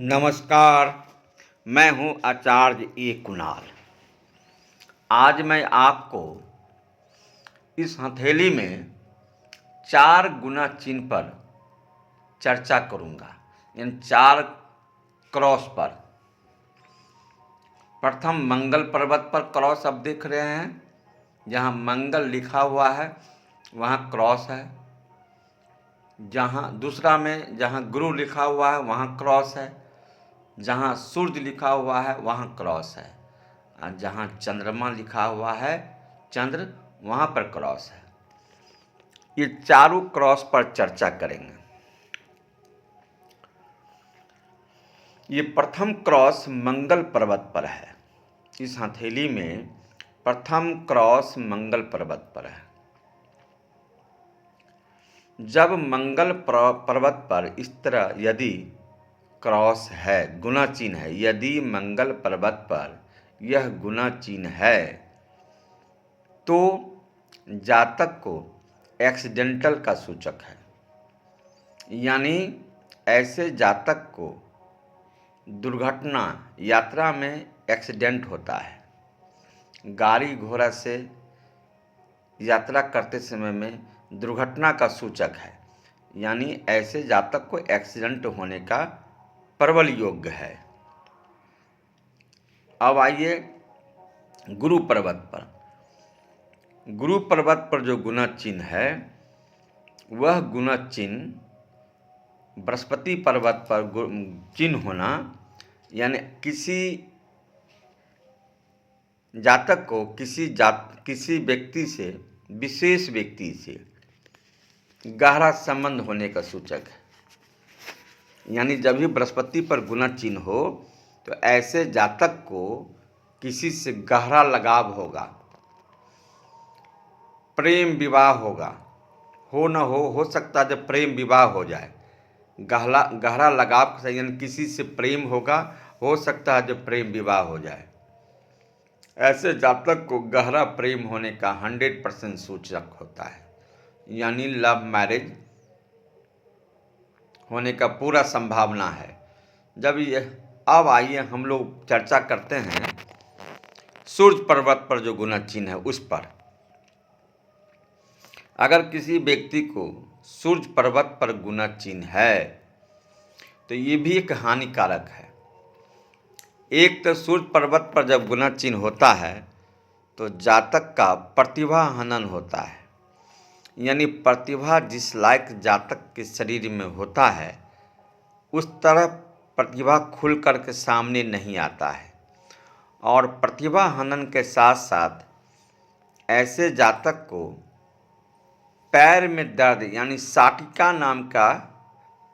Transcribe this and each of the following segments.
नमस्कार। मैं हूं आचार्य ए कुणाल। आज मैं आपको इस हथेली में 4 गुना चिन्ह पर चर्चा करूंगा। इन 4 क्रॉस पर। प्रथम मंगल पर्वत पर क्रॉस आप देख रहे हैं। जहां मंगल लिखा हुआ है वहां क्रॉस है। दूसरा में जहां गुरु लिखा हुआ है वहां क्रॉस है। जहाँ सूर्य लिखा हुआ है वहाँ क्रॉस है। और जहाँ चंद्रमा लिखा हुआ है चंद्र, वहाँ पर क्रॉस है। ये चारों क्रॉस पर चर्चा करेंगे। ये प्रथम क्रॉस मंगल पर्वत पर है। इस हथेली में प्रथम क्रॉस मंगल पर्वत पर है। जब मंगल पर्वत पर इस तरह यदि क्रॉस है, गुना चिन्ह है, यदि मंगल पर्वत पर यह गुना चिन्ह है तो जातक को एक्सीडेंटल का सूचक है। यानी ऐसे जातक को दुर्घटना, यात्रा में एक्सीडेंट होता है। गाड़ी घोड़ा से यात्रा करते समय में दुर्घटना का सूचक है। यानी ऐसे जातक को एक्सीडेंट होने का प्रबल योग्य है। अब आइए गुरु पर्वत पर। गुरु पर्वत पर जो गुना चिन्ह है वह गुना चिन्ह बृहस्पति पर्वत पर चिन्ह होना, यानी किसी जातक को किसी व्यक्ति से, विशेष व्यक्ति से गहरा संबंध होने का सूचक है। यानी जब भी बृहस्पति पर गुना चिन्ह हो तो ऐसे जातक को किसी से गहरा लगाव होगा, प्रेम विवाह होगा। हो न हो सकता है जब प्रेम विवाह हो जाए। गहरा लगाव से यानी किसी से प्रेम होगा, हो सकता है जब प्रेम विवाह हो जाए। ऐसे जातक को गहरा प्रेम होने का 100% सूचक होता है। यानी लव मैरिज होने का पूरा संभावना है। अब आइए हम लोग चर्चा करते हैं सूर्य पर्वत पर जो गुना चिन्ह है उस पर। अगर किसी व्यक्ति को सूर्य पर्वत पर गुना चिन्ह है तो ये भी एक हानिकारक है। एक तो सूर्य पर्वत पर जब गुना चिन्ह होता है तो जातक का प्रतिभा हनन होता है। यानी प्रतिभा जिस लायक जातक के शरीर में होता है उस तरह प्रतिभा खुल कर के सामने नहीं आता है। और प्रतिभा हनन के साथ साथ ऐसे जातक को पैर में दर्द, यानी साटिका नाम का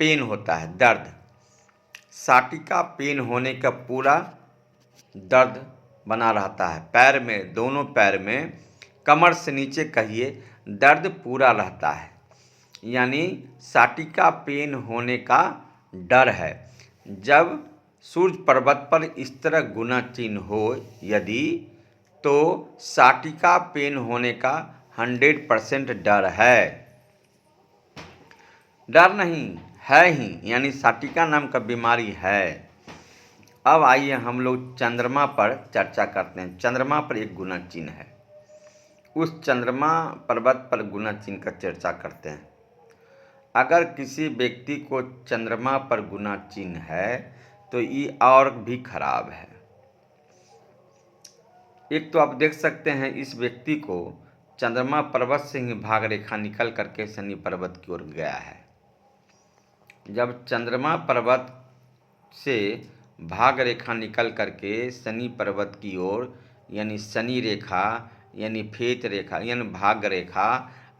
पेन होता है, दर्द। साटिका पेन होने का पूरा दर्द बना रहता है पैर में, दोनों पैर में, कमर से नीचे कहिए, दर्द पूरा रहता है। यानी साटिका पेन होने का डर है। जब सूर्य पर्वत पर इस तरह गुना चिन्ह हो यदि, तो साटिका पेन होने का 100% डर है। डर नहीं है ही, यानी साटिका नाम का बीमारी है। अब आइए हम लोग चंद्रमा पर चर्चा करते हैं। चंद्रमा पर एक गुना चिन्ह है, उस चंद्रमा पर्वत पर गुना चिन्ह का चर्चा करते हैं। अगर किसी व्यक्ति को चंद्रमा पर गुना चिन्ह है तो ये और भी खराब है। एक तो आप देख सकते हैं इस व्यक्ति को चंद्रमा पर्वत से ही भाग रेखा निकल करके शनि पर्वत की ओर गया है। जब चंद्रमा पर्वत से भाग रेखा निकल करके शनि पर्वत की ओर, यानी शनि रेखा यानी फेत रेखा यानी भाग रेखा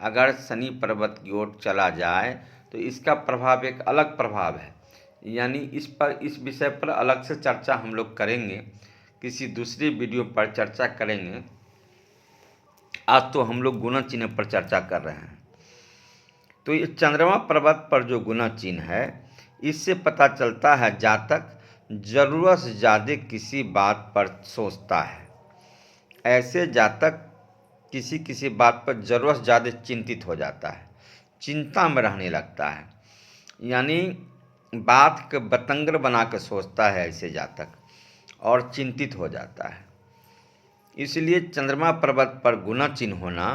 अगर शनि पर्वत की ओर चला जाए तो इसका प्रभाव एक अलग प्रभाव है। यानी इस विषय पर अलग से चर्चा हम लोग करेंगे, किसी दूसरी वीडियो पर चर्चा करेंगे। आज तो हम लोग गुना चिन्ह पर चर्चा कर रहे हैं। तो ये चंद्रमा पर्वत पर जो गुना चिन्ह है इससे पता चलता है जातक ज़रूरत से ज़्यादा किसी बात पर सोचता है। ऐसे जातक किसी बात पर ज़रूरत से ज़्यादा चिंतित हो जाता है, चिंता में रहने लगता है। यानी बात के बतंगड़ बना कर सोचता है ऐसे जातक और चिंतित हो जाता है। इसलिए चंद्रमा पर्वत पर गुना चिन्ह होना,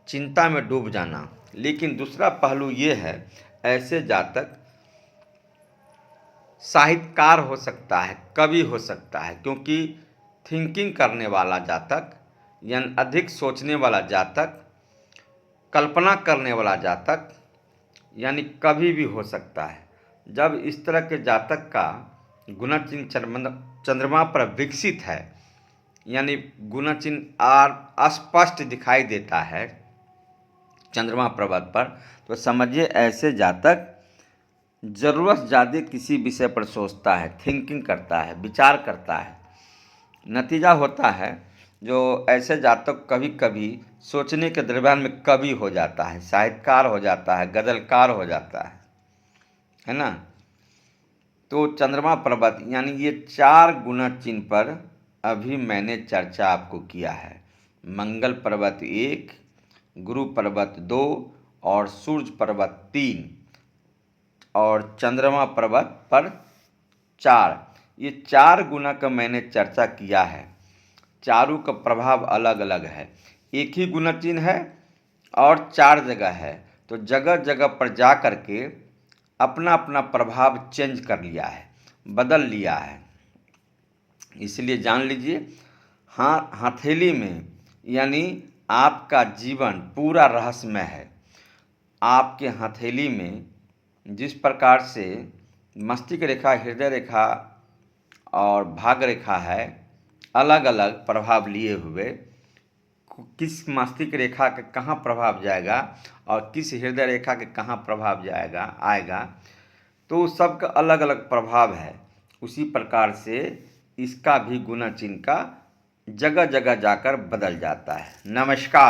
चिंता में डूब जाना। लेकिन दूसरा पहलू ये है, ऐसे जातक साहित्यकार हो सकता है, कवि हो सकता है, क्योंकि थिंकिंग करने वाला जातक यानी अधिक सोचने वाला जातक, कल्पना करने वाला जातक यानी कवि भी हो सकता है। जब इस तरह के जातक का गुना चिन्ह चंद्रमा पर विकसित है, यानी गुना चिन्ह स्पष्ट दिखाई देता है चंद्रमा पर्वत पर, तो समझिए ऐसे जातक ज़रूरत ज़्यादा किसी विषय पर सोचता है, थिंकिंग करता है, विचार करता है। नतीजा होता है जो ऐसे जातक कभी कभी सोचने के दरमियान में कवि हो जाता है, साहित्यकार हो जाता है, गज़लकार हो जाता है ना। तो चंद्रमा पर्वत यानी ये 4 गुना चिन्ह पर अभी मैंने चर्चा आपको किया है। मंगल पर्वत 1, गुरु पर्वत 2 और सूर्य पर्वत 3 और चंद्रमा पर्वत पर 4। ये 4 गुना का मैंने चर्चा किया है। चारों का प्रभाव अलग अलग है। एक ही गुना चिन्ह है और 4 जगह है, तो जगह जगह पर जा कर के अपना अपना प्रभाव चेंज कर लिया है, बदल लिया है। इसलिए जान लीजिए, हाँ, हथेली में यानी आपका जीवन पूरा रहस्यमय है। आपके हथेली में जिस प्रकार से मस्तिष्क रेखा, हृदय रेखा और भाग रेखा है, अलग अलग प्रभाव लिए हुए, किस मस्तिष्क रेखा के कहाँ प्रभाव जाएगा और किस हृदय रेखा के कहाँ प्रभाव जाएगा आएगा, तो सबका अलग अलग प्रभाव है। उसी प्रकार से इसका भी गुना चिन्ह का जगह जगह जाकर बदल जाता है। नमस्कार।